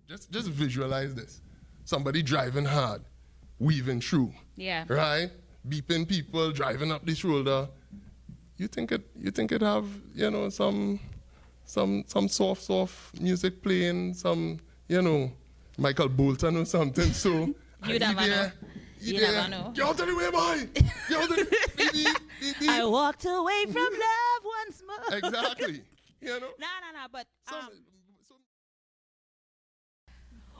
Just visualize this. Somebody driving hard, weaving through. Yeah. Right? Beeping people, driving up the shoulder. You think it have, some soft music playing, some, Michael Bolton or something. So you never know. You never know. Get out of the way, boy. Get out of the way. I walked away from love once more. Exactly. No, but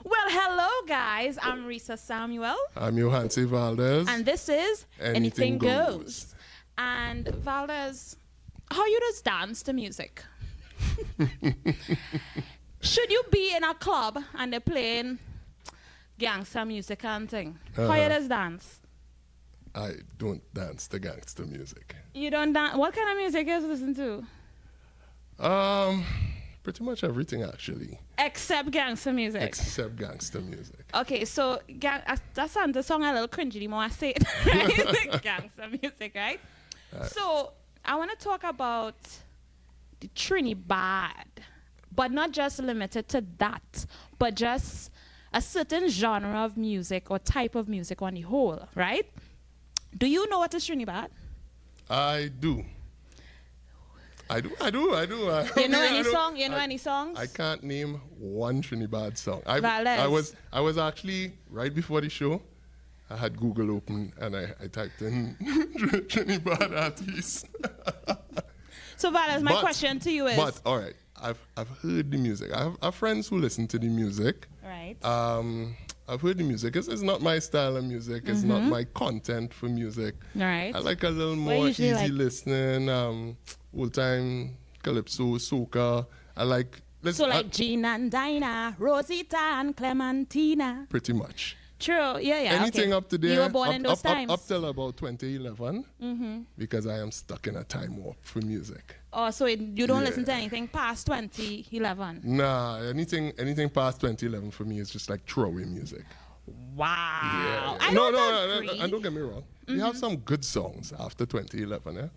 well, hello guys. I'm Rhesa Samuel. I'm Rhesa and Valdez. And this is Anything Goes. And Valdez, how you just dance to music? Should you be in a club and they're playing gangster music and thing? How you just dance? I don't dance to gangster music. You don't dance? What kind of music you listen to? Pretty much everything actually. Except gangster music. Except gangster music. Okay, so that sounds the song a little cringy the more I say it. Right? Gangster music, right? So I want to talk about the Trinidad, but not just limited to that, but just a certain genre of music or type of music on the whole, right? Do you know what is Trinidad? I do. You know any song? You know any songs? I can't name one Trinidad song. I was actually, right before the show, I had Google open and I typed in Trinidad artists. So Valdez, my question to you is... But, all right, I've heard the music. I have friends who listen to the music. Right. I've heard the music. It's not my style of music. It's not my content for music. Right. I like a little more easy listening, old-time calypso, soca. I like... like Gina and Dinah, Rosita and Clementina. Pretty much. True, yeah. Anything up to there. You were born in those times. Up till about 2011, because I am stuck in a time warp for music. Oh, so you don't listen to anything past 2011? Nah, anything past 2011 for me is just like throwaway music. Wow. Yeah. No, and don't get me wrong. We have some good songs after 2011, yeah?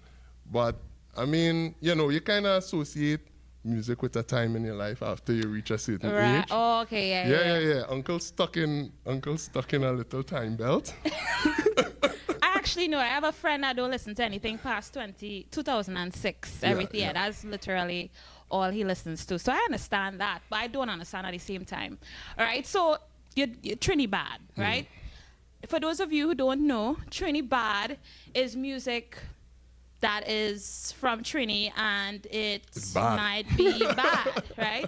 But, I mean, you kind of associate music with a time in your life after you reach a certain age. Oh, okay, yeah. Uncle stuck in a little time belt. I actually know. I have a friend that don't listen to anything past 2006. Everything. Yeah, that's literally all he listens to. So I understand that, but I don't understand at the same time. All right, so you're Trinidad, right? For those of you who don't know, Trinidad is music that is from Trini, and it might be bad, right?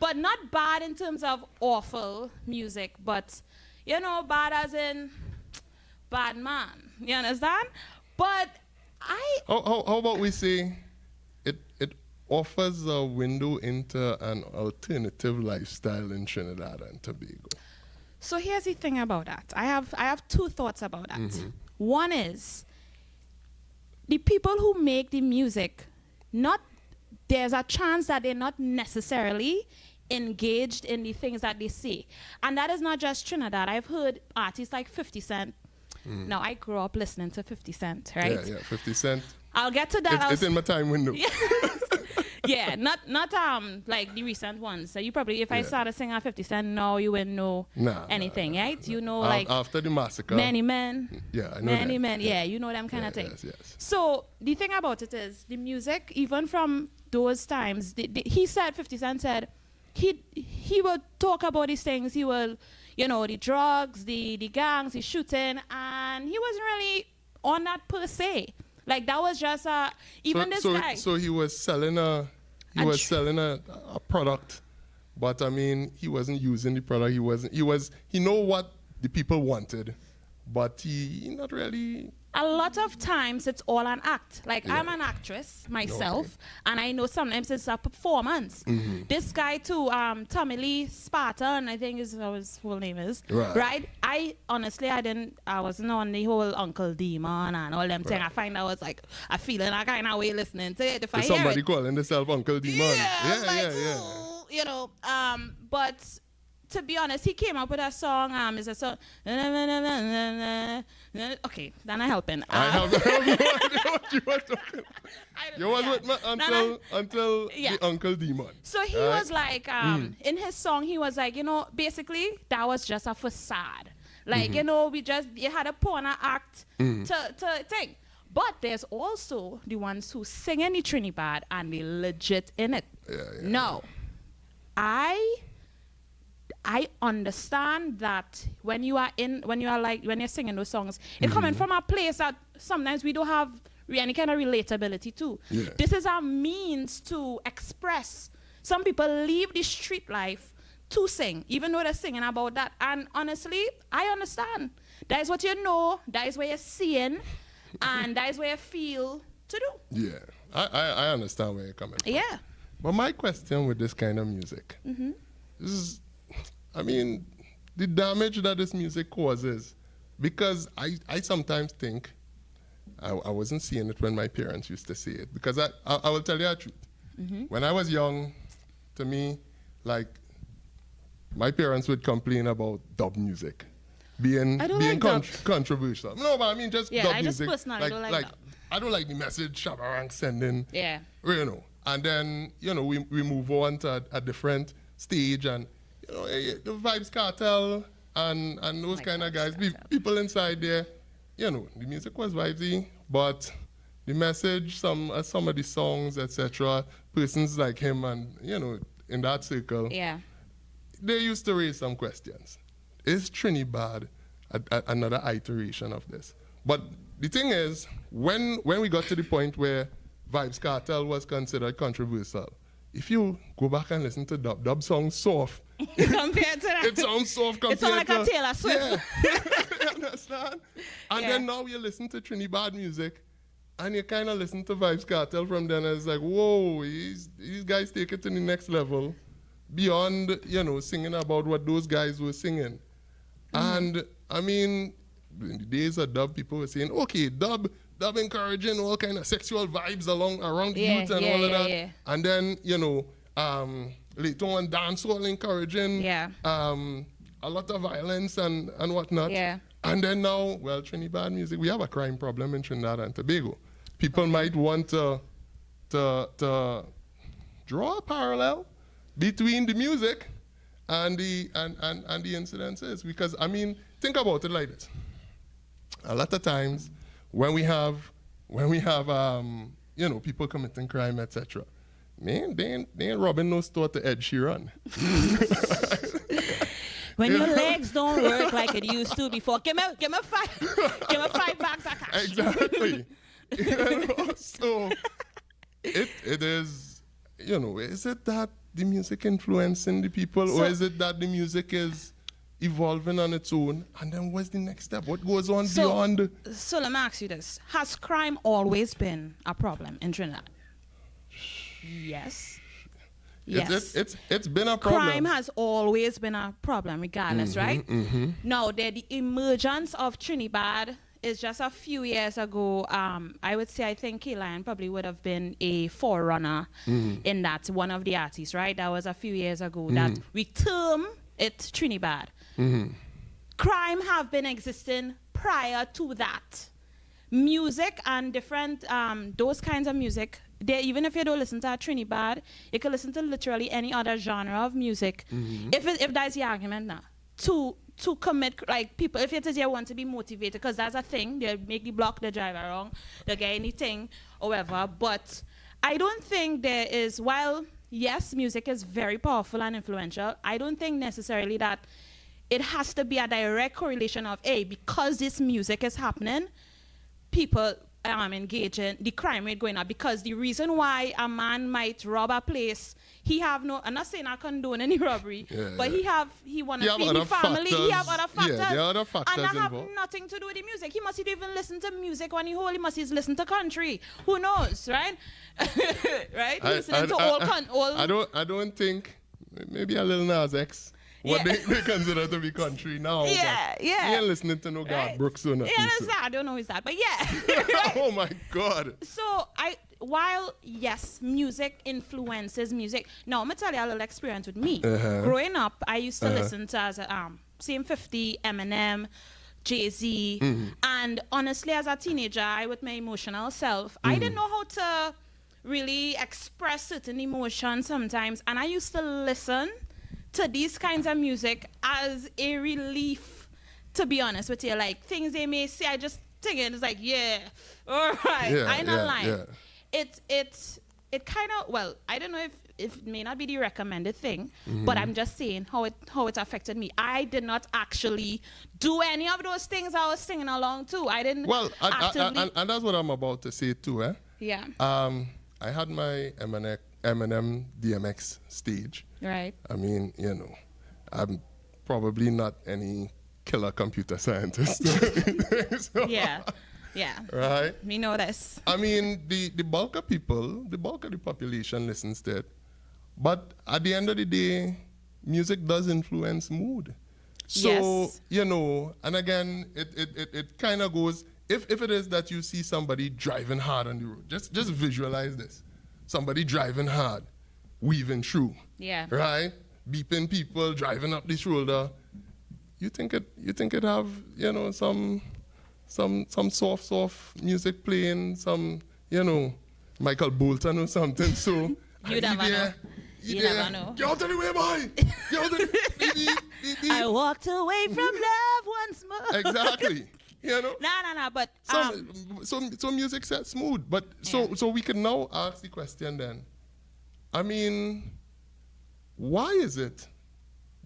But not bad in terms of awful music, but, bad as in bad man. You understand? But How about we say it offers a window into an alternative lifestyle in Trinidad and Tobago. So here's the thing about that. I have two thoughts about that. One is, the people who make the music, there's a chance that they're not necessarily engaged in the things that they say. And that is not just Trinidad. I've heard artists like 50 Cent. Now, I grew up listening to 50 Cent, right? Yeah, 50 Cent. I'll get to that. It's in my time window. Yeah, not like the recent ones. So you probably, if I started singing 50 Cent, no, you wouldn't know anything, right? You know, like after the massacre. Many Men. Yeah, I know Many Men. Yeah, you know them kind of thing. Yes. So the thing about it is, the music, even from those times, he said, 50 Cent said, he will talk about these things. He will, the drugs, the gangs, the shooting, and he wasn't really on that per se. Like, that was just this guy. So he was selling a product, but I mean, he wasn't using the product. He know what the people wanted, but he not really. A lot of times it's all an act. Like, I'm an actress myself, and I know sometimes it's a performance. This guy too, Tommy Lee Spartan, I think is how his full name is. Right? I honestly, I wasn't on the whole Uncle Demon and all them thing. I find I was like, I feeling a kind of way listening to it. If I somebody calling themselves Uncle Demon. Yeah. But to be honest, he came up with a song. Is a song. Okay, then I helping. I have no idea what you were talking. You was with me until the Uncle Demon. So he was like, in his song, he was like, basically that was just a facade. Like, you had a porno act to think. But there's also the ones who sing in the Trinidad and they legit in it. No. I understand that when you're singing those songs, it's coming from a place that sometimes we don't have any kind of relatability to. Yeah. This is a means to express. Some people leave the street life to sing, even though they're singing about that. And honestly, I understand. That is what you know, that is what you're seeing, and that is what you feel to do. Yeah, I understand where you're coming from. Yeah. But my question with this kind of music is, the damage that this music causes, because I sometimes think, I wasn't seeing it when my parents used to say it, because I will tell you the truth. When I was young, to me, like, my parents would complain about dub music being controversial. No, but I mean just dub I music. Just personally don't like dub. I don't like the message Shabarang sending. Yeah. And then, we move on to a different stage, and, the Vibes Cartel and those kind of guys, people inside there, the music was vibesy, but the message, some of the songs, etc., persons like him and, in that circle, they used to raise some questions. Is Trinidad another iteration of this? But the thing is, when we got to the point where Vibes Cartel was considered controversial, if you go back and listen to dub sounds soft. Compared to that. It sounds soft compared to... It sounds like a Taylor Swift. Yeah. You understand? And then now you listen to Trinidad music, and you kind of listen to Vibes Cartel from then, and it's like, whoa, these guys take it to the next level, beyond, singing about what those guys were singing. And, in the days of dub, people were saying, okay, dub encouraging all kind of sexual vibes around the youth and all of that. Yeah. And then, later on, dancehall encouraging a lot of violence and whatnot. Yeah. And then now, Trinidad music, we have a crime problem in Trinidad and Tobago. People might want to draw a parallel between the music and the incidences, because think about it like this. A lot of times when we have people committing crime, etc., man, they ain't robbing no store to Ed Sheeran. When your legs don't work like it used to before, give me 5 bags of cash. Exactly. So it is, is it that the music influencing the people, or is it that the music is evolving on its own? And then what's the next step? What goes on beyond? So let me ask you this. Has crime always been a problem in Trinidad? Yes. Yes. It's been a problem. Crime has always been a problem, regardless, right? Now, the emergence of Trinidad is just a few years ago. I would say, I think K-Lion probably would have been a forerunner in that, one of the artists, right? That was a few years ago that we term it Trinidad. Crime have been existing prior to that. Music and different, those kinds of music, even if you don't listen to Trinidad, you can listen to literally any other genre of music. If that's the argument now, to commit, like, people, if it is you want to be motivated, because that's a thing, they make the block, they drive around, they get anything, or whatever. But I don't think there is, while yes, music is very powerful and influential, I don't think necessarily that it has to be a direct correlation of, because this music is happening, people engaging, the crime rate going up. Because the reason why a man might rob a place, I'm not saying I condone any robbery, but he want to feed the family. He have other factors. Yeah, there are other factors and that have involved. nothing to do with the music. He must even listen to music when he must listen to country. Who knows, right? Right? Listening to all. I don't think, maybe a little Nas X. What they consider to be country now. Yeah. You ain't listening to no God Brooks or nothing. Yeah, that's that. I don't know who's that, but yeah. Oh my God. So while yes, music influences music. Now, I'm gonna tell you a little experience with me. Growing up, I used to listen to as a, same 50, Eminem, Jay-Z, and honestly, as a teenager, I with my emotional self, I didn't know how to really express certain emotions sometimes, and I used to listen to these kinds of music as a relief, to be honest with you. Like, things they may say, I just think it's like, yeah, all right, Yeah, I'm not lying. yeah. It kind of, well, I don't know if it may not be the recommended thing, but I'm just saying how it affected me. I did not actually do any of those things I was singing along to. I didn't actively... and that's what I'm about to say too, eh? Yeah. I had my Eminem DMX stage. Right. I mean, you know, I'm probably not any killer computer scientist. So, Yeah. right? We know this. I mean, the bulk of people, the bulk of the population listens to it. But at the end of the day, music does influence mood. So, Yes. you know, and again, it kind of goes, if it is that you see somebody driving hard on the road, just visualize this. Somebody driving hard, weaving through. Yeah. Right? Beeping people, driving up the shoulder. You think it have, you know, some soft music playing, some, you know, Michael Bolton or something. So You never know. You never know. Get out of the way, boy. Get out of the I walked away from love once more. Exactly. You know? Nah. But so music sets mood. But so we can now ask the question then. I mean, why is it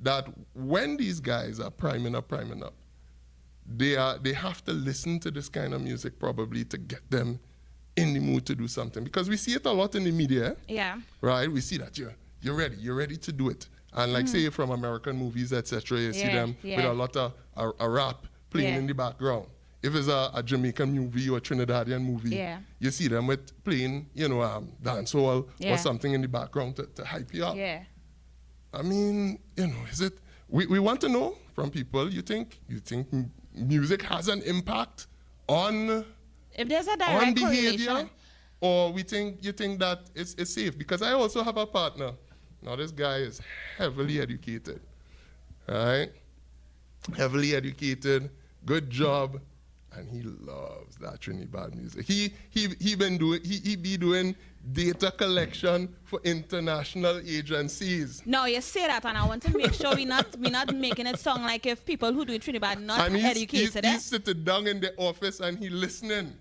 that when these guys are priming up, they have to listen to this kind of music probably to get them in the mood to do something? Because we see it a lot in the media. Yeah. Right? We see that you're ready to do it. And like say from American movies, etc., you see them with a lot of a rap playing in the background. If it's a Jamaican movie or Trinidadian movie, you see them with playing, you know, dancehall or something in the background to hype you up. Yeah. I mean, you know, is it? We want to know from people. You think music has an impact on If there's a direct behavior, correlation, or you think that it's safe? Because I also have a partner. Now this guy is heavily educated, right? Heavily educated, good job, and he loves that Trinidad music. He be doing data collection for international agencies. no, you say that, and I want to make sure we not making it sound like if people who do Trinidad not And educated. he's sitting down in the office and he listening.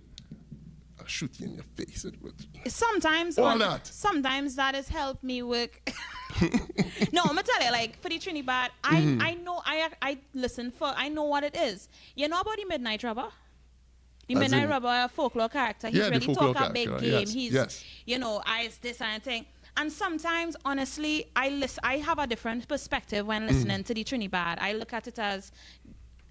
I'll shoot you in your face. Sometimes that has helped me work. No, I'm gonna tell you, like for the Trinidad, I know I listen for, I know what it is. You know about the Midnight Rubber? The Midnight Rubber, a folklore character. He's really talk a big game. He's you know, it's this and thing. And sometimes, honestly, I have a different perspective when listening to the Trinidad. I look at it as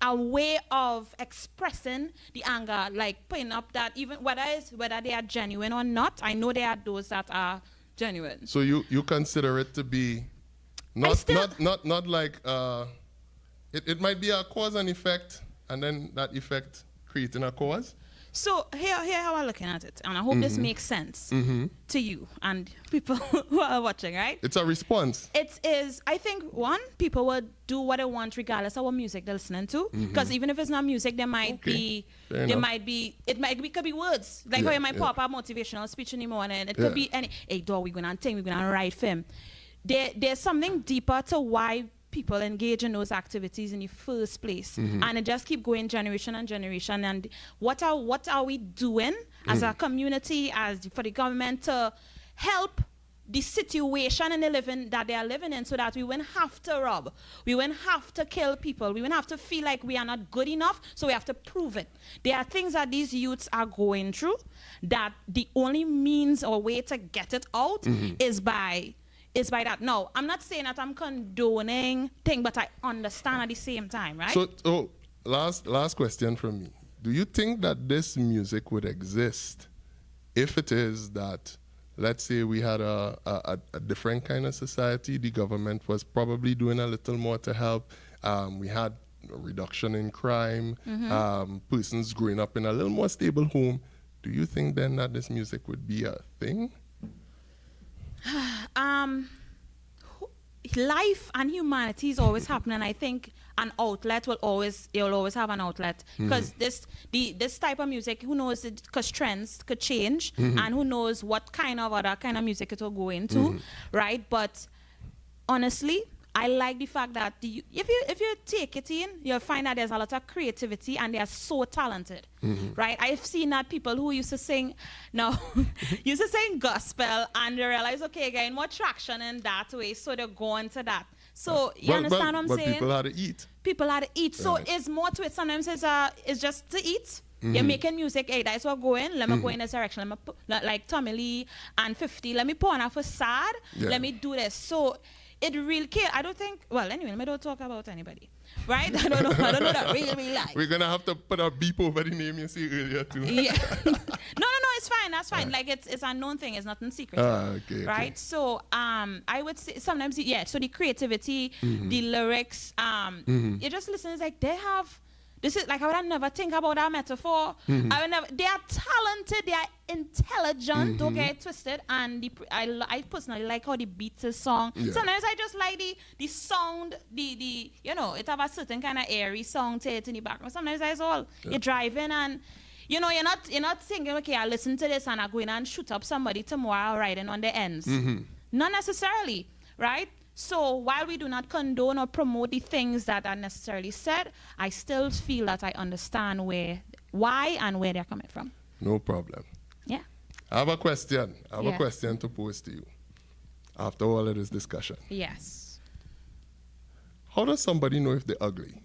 a way of expressing the anger, like putting up that even whether they are genuine or not. I know there are those that are genuine. So you consider it to be not like it might be a cause and effect, and then that effect creating a cause. So here how I'm looking at it, and I hope this makes sense to you and people who are watching, right? It's a response. It is, I think, one, people will do what they want regardless of what music they're listening to. Because even if it's not music, there might be, could be words. Like how you might pop a motivational speech in the morning. It could be any, hey, dog, we're going to write film. There's something deeper to why people engage in those activities in the first place, and it just keep going generation and generation. And what are we doing as a community, as for the government, to help the situation in the living that they are living in, so that we won't have to rob, we won't have to kill people, we won't have to feel like we are not good enough, so we have to prove it. There are things that these youths are going through that the only means or way to get it out is by that. No, I'm not saying that I'm condoning thing, but I understand at the same time, right? So, last question from me. Do you think that this music would exist if it is that, let's say we had a different kind of society, the government was probably doing a little more to help, we had a reduction in crime, persons growing up in a little more stable home, do you think then that this music would be a thing? Life and humanity is always happening. I think an outlet you'll always have an outlet, because this type of music, who knows, because trends could change, and who knows what kind of other kind of music it will go into, right? But honestly, I like the fact that if you take it in, you'll find that there's a lot of creativity and they are so talented, right? I've seen that people who used to sing gospel, and they realize, okay, getting more traction in that way, so they go into that. So you understand what I'm saying? But people had to eat. People had to eat. So it's more to it. Sometimes it's just to eat. You're making music, hey, that's what going. Let me go in this direction. Let me like Tommy Lee and 50. Let me put on a facade. Let me do this. So it really can't. I don't think. Well, anyway, I don't talk about anybody, right? I don't know that really like. We're gonna have to put a beep over the name you see earlier too. Yeah. No, it's fine. That's fine. Like it's a known thing. It's nothing secret. Okay. Right. So I would say sometimes So the creativity, the lyrics, you just listen. It's like they have. This is like I would never think about that metaphor. I would never. They are talented. They are intelligent. Don't get it twisted. And I personally like how the beats a song. Yeah. Sometimes I just like the sound. The it have a certain kind of airy sound to it in the background. Sometimes that's all. You're driving and you're not thinking, okay, I listen to this and I go in and shoot up somebody tomorrow riding on the ends. Not necessarily, right? So while we do not condone or promote the things that are necessarily said, I still feel that I understand why and where they're coming from. No problem. Yeah. I have a question. A question to pose to you after all of this discussion. Yes. How does somebody know if they're ugly?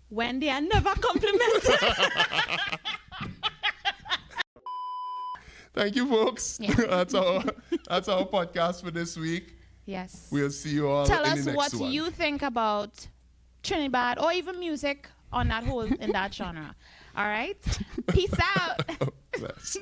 When they are never complimented. Thank you, folks. Yeah. That's our podcast for this week. Yes. We'll see you all Tell in us the next what one. you think about Trinidad or even music on that whole in that genre. All right? Peace out. Bless.